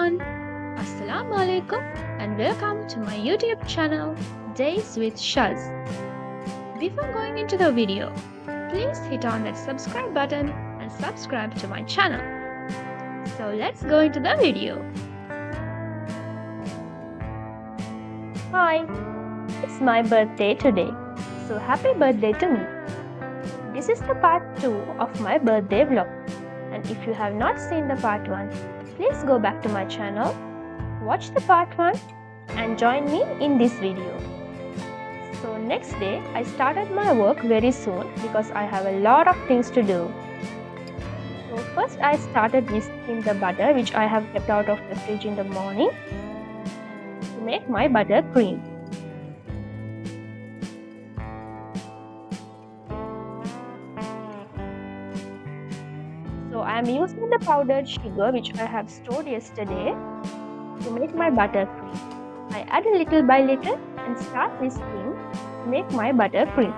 everyone, Assalamu alaikum and welcome to my YouTube channel Days with Shaz. Before going into the video, please hit on that subscribe button and subscribe to my channel. So let's go into the video. Hi, it's my birthday today, so happy birthday to me. This is the part 2 of my birthday vlog, and if you have not seen the part 1, please go back to my channel, watch the part 1 and join me in this video. So next day I started my work very soon because I have a lot of things to do. So first I started whisking the butter which I have kept out of the fridge in the morning to make my butter cream. So I am using the powdered sugar which I have stored yesterday to make my butter cream. I add a little by little and start whisking to make my butter cream.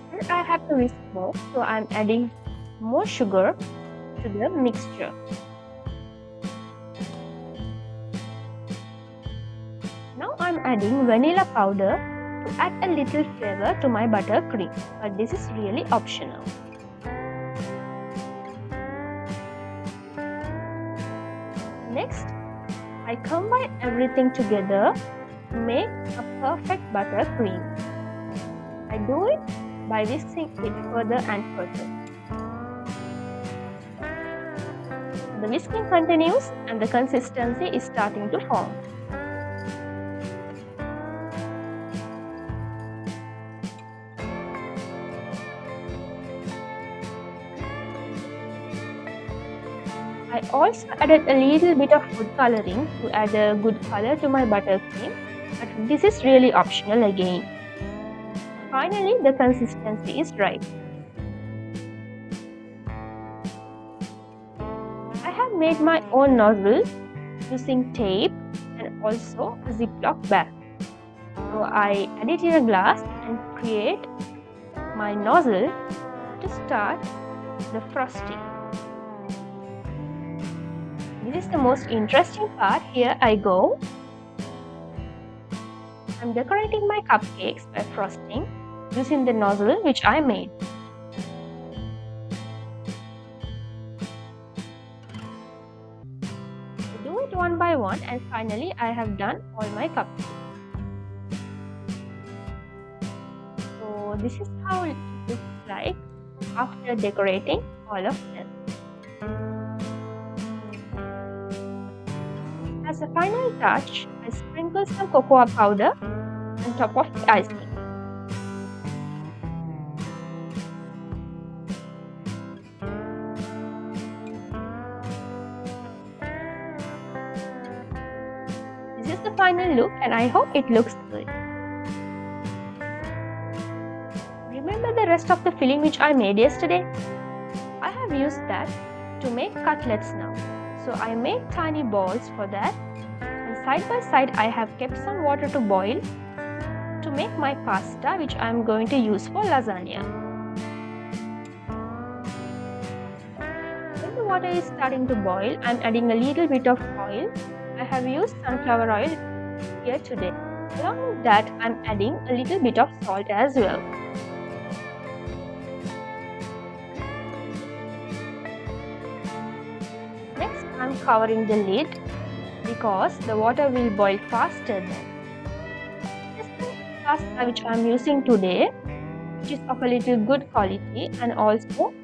Still I have to whisk more, so I am adding more sugar to the mixture. Now I am adding vanilla powder to add a little flavor to my butter cream, but this is really optional. Next, I combine everything together to make a perfect butter cream. I do it by whisking it further and further. The whisking continues and the consistency is starting to form. I also added a little bit of food coloring to add a good color to my buttercream, but this is really optional again. Finally, the consistency is right. I have made my own nozzle using tape and also a Ziploc bag. So I add it in a glass and create my nozzle to start the frosting. This is the most interesting part. Here I go. I'm decorating my cupcakes by frosting using the nozzle which I made. I do it one by one and finally I have done all my cupcakes. So this is how it looks like after decorating all of them. As a final touch, I sprinkle some cocoa powder on top of the icing. This is the final look and I hope it looks good. Remember the rest of the filling which I made yesterday? I have used that to make cutlets now. So I made tiny balls for that, and side by side I have kept some water to boil to make my pasta which I am going to use for lasagna. When the water is starting to boil, I am adding a little bit of oil. I have used sunflower oil here today. Along with that, I am adding a little bit of salt as well. Next, I am covering the lid because the water will boil faster then. This is the pasta which I am using today, which is of a little good quality, and also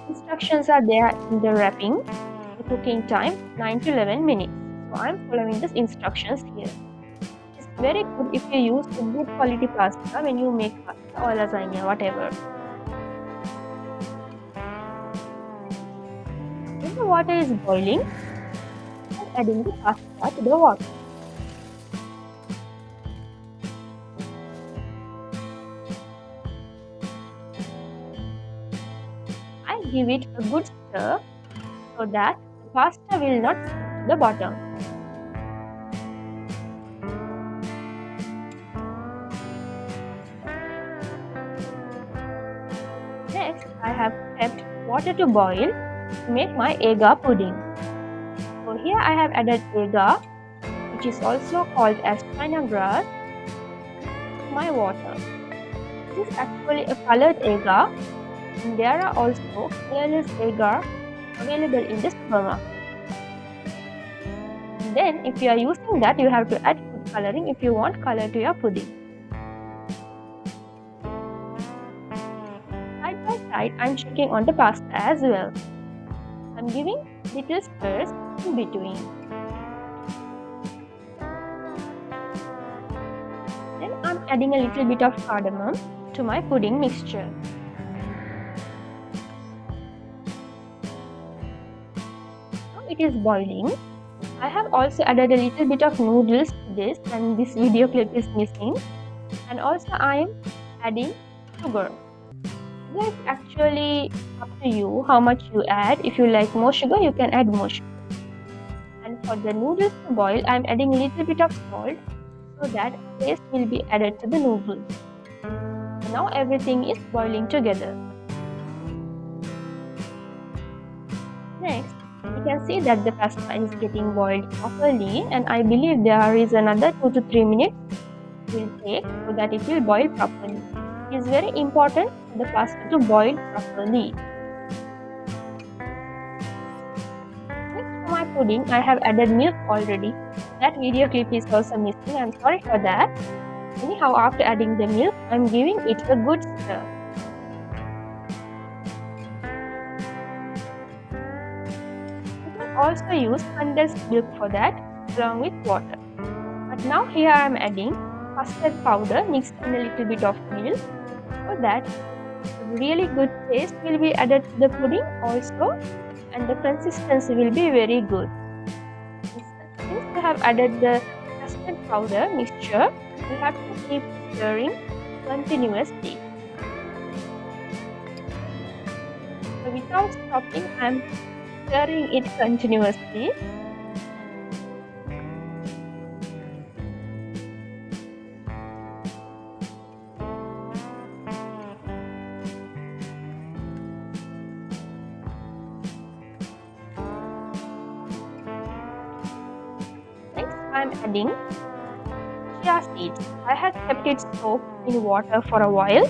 instructions are there in the wrapping. The cooking time 9 to 11 minutes. So I am following these instructions here. It's very good if you use a good quality pasta when you make pasta or lasagna, whatever. When the water is boiling, I am adding the pasta to the water. I give it a good stir so that the pasta will not stick to the bottom. Next, I have kept water to boil to make my agar pudding. So here I have added agar, which is also called as China grass, to my water. This is actually a colored agar, and there are also colorless agar available in the supermarket. And then, if you are using that, you have to add food coloring if you want color to your pudding. Side by side, I'm checking on the pasta as well. I'm giving little stirrs in between. Then I'm adding a little bit of cardamom to my pudding mixture. Now it is boiling. I have also added a little bit of noodles to this, and this video clip is missing. And also I am adding sugar. Sugar is actually up to you how much you add. If you like more sugar, you can add more sugar. And for the noodles to boil, I am adding a little bit of salt so that taste will be added to the noodles. So now everything is boiling together. Next, you can see that the pasta is getting boiled properly, and I believe there is another 2 to 3 minutes it will take so that it will boil properly. It is very important for the pasta to boil properly. Next, for my pudding, I have added milk already. That video clip is also missing. I'm sorry for that. Anyhow, after adding the milk, I'm giving it a good stir. You can also use condensed milk for that along with water. But now here I am adding custard powder mixed in a little bit of milk so that a really good taste will be added to the pudding also, and the consistency will be very good. Since we have added the custard powder mixture, we have to keep stirring continuously. So without stopping, I am stirring it continuously. I am adding chia seeds. I have kept it soaked in water for a while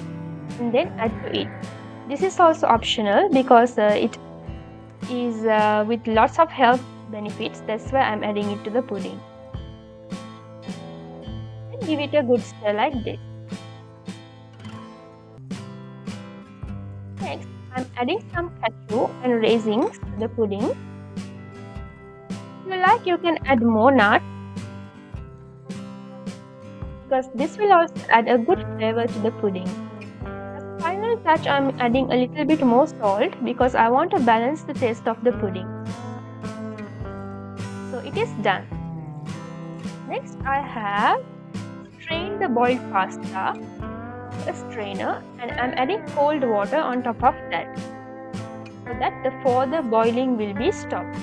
and then add to it. This is also optional because it is with lots of health benefits. That's why I am adding it to the pudding. And give it a good stir like this. Next, I am adding some cashew and raisins to the pudding. If you like, you can add more nuts, because this will also add a good flavor to the pudding. As a final touch, I am adding a little bit more salt because I want to balance the taste of the pudding. So it is done. Next, I have strained the boiled pasta to a strainer, and I am adding cold water on top of that so that the further boiling will be stopped.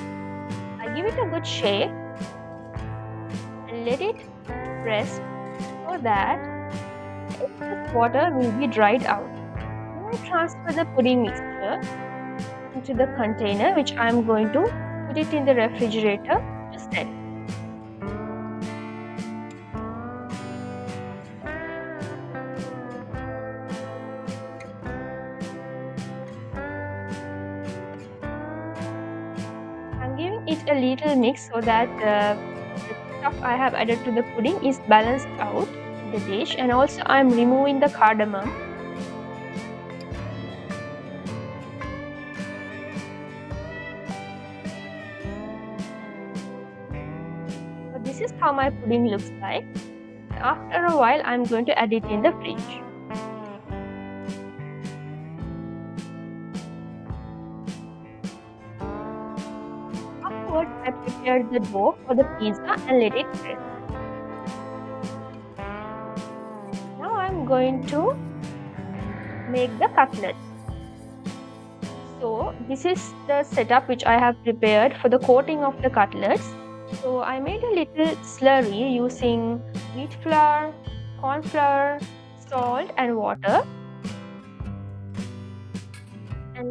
I give it a good shake and let it rest so that the excess water will be dried out. Then I transfer the pudding mixture into the container, which I am going to put it in the refrigerator to set. I'm giving it a little mix so that the stuff I have added to the pudding is balanced out in the dish, and also I am removing the cardamom. So this is how my pudding looks like. After a while, I am going to add it in the fridge. Afterwards, I prepared the dough for the pizza and let it rest. Now I am going to make the cutlets. So this is the setup which I have prepared for the coating of the cutlets. So I made a little slurry using wheat flour, corn flour, salt and water.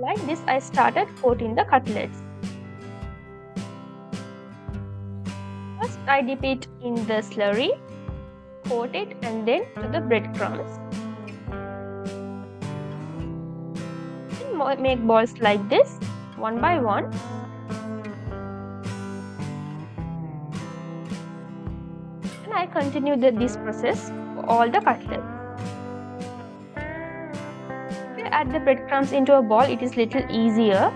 like this, I started coating the cutlets. First, I dip it in the slurry, coat it, and then to the breadcrumbs. And make balls like this, one by one. And I continue this process for all the cutlets. If you add the breadcrumbs into a ball, it is little easier.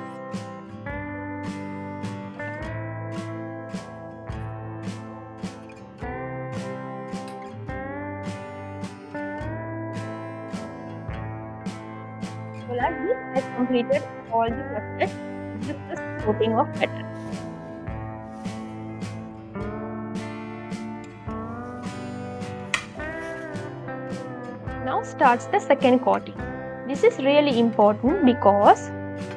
So like this, I completed all the cutlets with this coating of batter. Now starts the second coating. This is really important because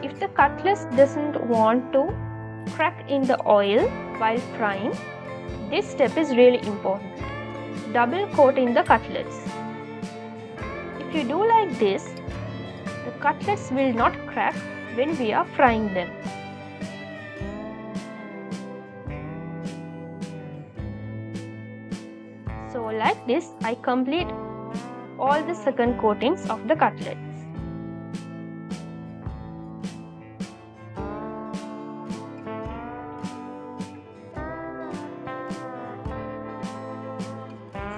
if the cutlets doesn't want to crack in the oil while frying, this step is really important. Double coating the cutlets. If you do like this, the cutlets will not crack when we are frying them. So like this, I complete all the second coatings of the cutlets.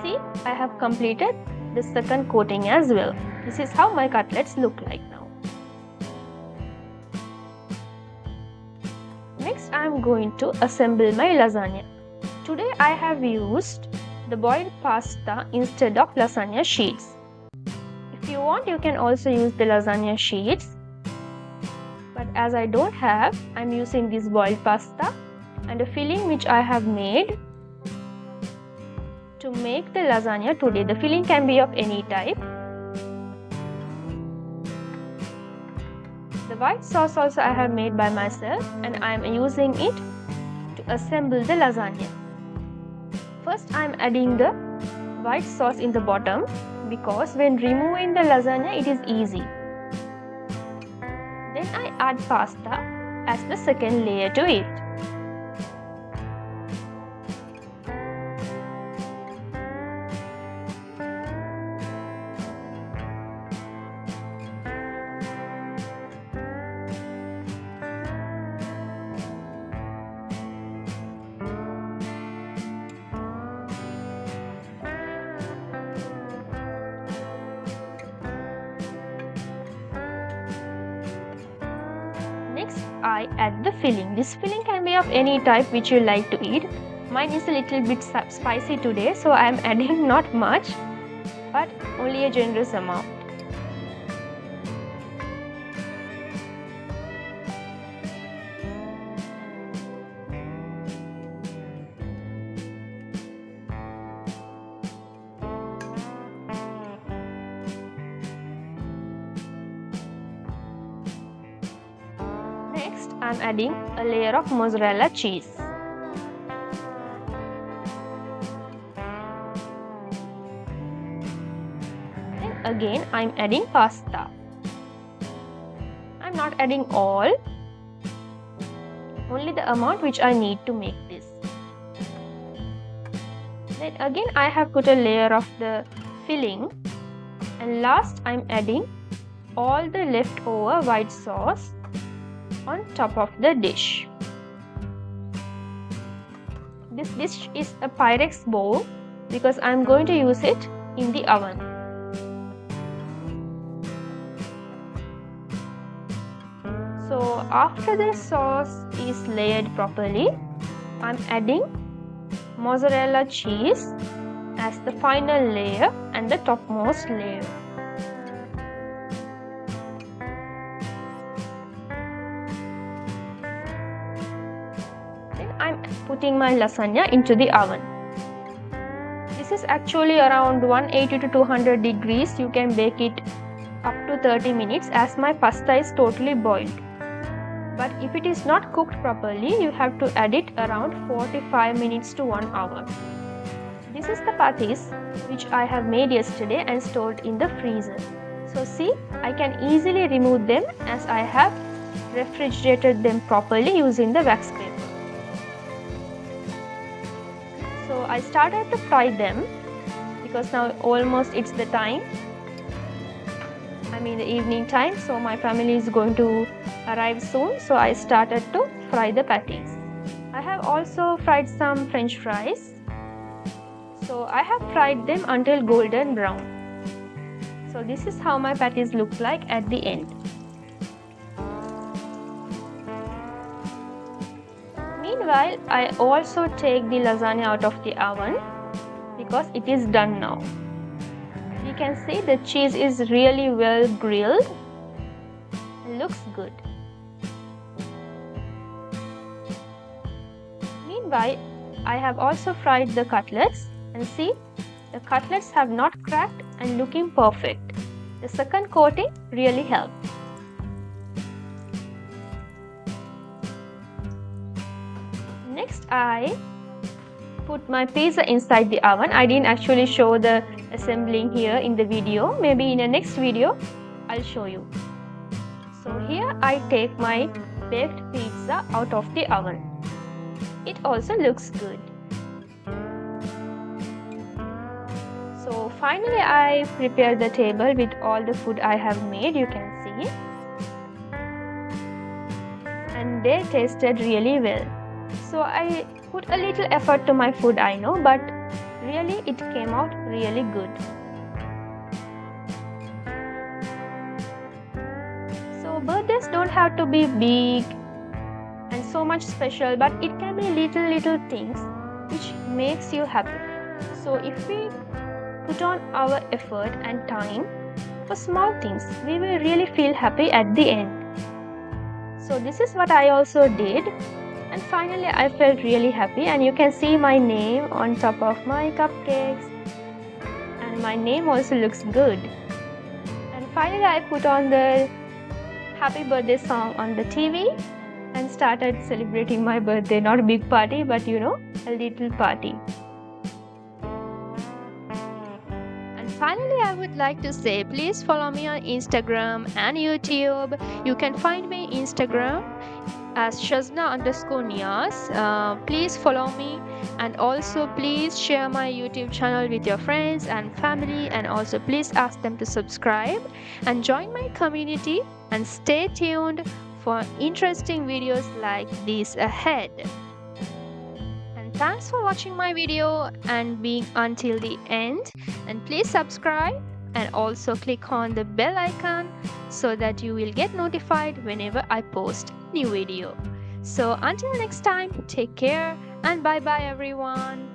See, I have completed the second coating as well. This is how my cutlets look like now. Next, I am going to assemble my lasagna. Today I have used the boiled pasta instead of lasagna sheets. If you want, you can also use the lasagna sheets. But as I don't have, I am using this boiled pasta and a filling which I have made to make the lasagna today. The filling can be of any type. The white sauce also I have made by myself and I am using it to assemble the lasagna. First, I am adding the white sauce in the bottom because when removing the lasagna, it is easy. Then I add pasta as the second layer to it. Next, I add the filling. This filling can be of any type which you like to eat. Mine is a little bit spicy today, so I am adding not much, but only a generous amount. Next, I am adding a layer of mozzarella cheese. Then again, I am adding pasta. I am not adding all, only the amount which I need to make this. Then again, I have put a layer of the filling, and last I am adding all the leftover white sauce on top of the dish. This dish is a Pyrex bowl because I am going to use it in the oven. So after the sauce is layered properly, I am adding mozzarella cheese as the final layer and the topmost layer. I'm putting my lasagna into the oven. This is actually around 180 to 200 degrees. You can bake it up to 30 minutes as my pasta is totally boiled. But if it is not cooked properly, you have to add it around 45 minutes to 1 hour. This is the patties which I have made yesterday and stored in the freezer. So see, I can easily remove them as I have refrigerated them properly using the wax paper. So I started to fry them because now almost it's the time. I mean the evening time, so my family is going to arrive soon. So I started to fry the patties. I have also fried some French fries. So I have fried them until golden brown. So this is how my patties look like at the end. Meanwhile, I also take the lasagna out of the oven because it is done now. You can see the cheese is really well grilled and looks good. Meanwhile, I have also fried the cutlets, and see, the cutlets have not cracked and looking perfect. The second coating really helped. Next, I put my pizza inside the oven. I didn't actually show the assembling here in the video. Maybe in the next video I'll show you. So here I take my baked pizza out of the oven. It also looks good. So finally I prepare the table with all the food I have made, you can see. And they tasted really well. So I put a little effort to my food, I know, but really it came out really good. So birthdays don't have to be big and so much special, but it can be little things which makes you happy. So if we put on our effort and time for small things, we will really feel happy at the end. So this is what I also did, and finally I felt really happy, and you can see my name on top of my cupcakes, and my name also looks good. And finally I put on the happy birthday song on the TV and started celebrating my birthday. Not a big party, but you know, a little party. Finally, I would like to say, please follow me on Instagram and YouTube. You can find me Instagram as Shazna_Niyaz. Please follow me, and also please share my YouTube channel with your friends and family, and also please ask them to subscribe and join my community, and stay tuned for interesting videos like this ahead. Thanks for watching my video and being until the end, and please subscribe and also click on the bell icon so that you will get notified whenever I post new video. So until next time, take care and bye bye everyone.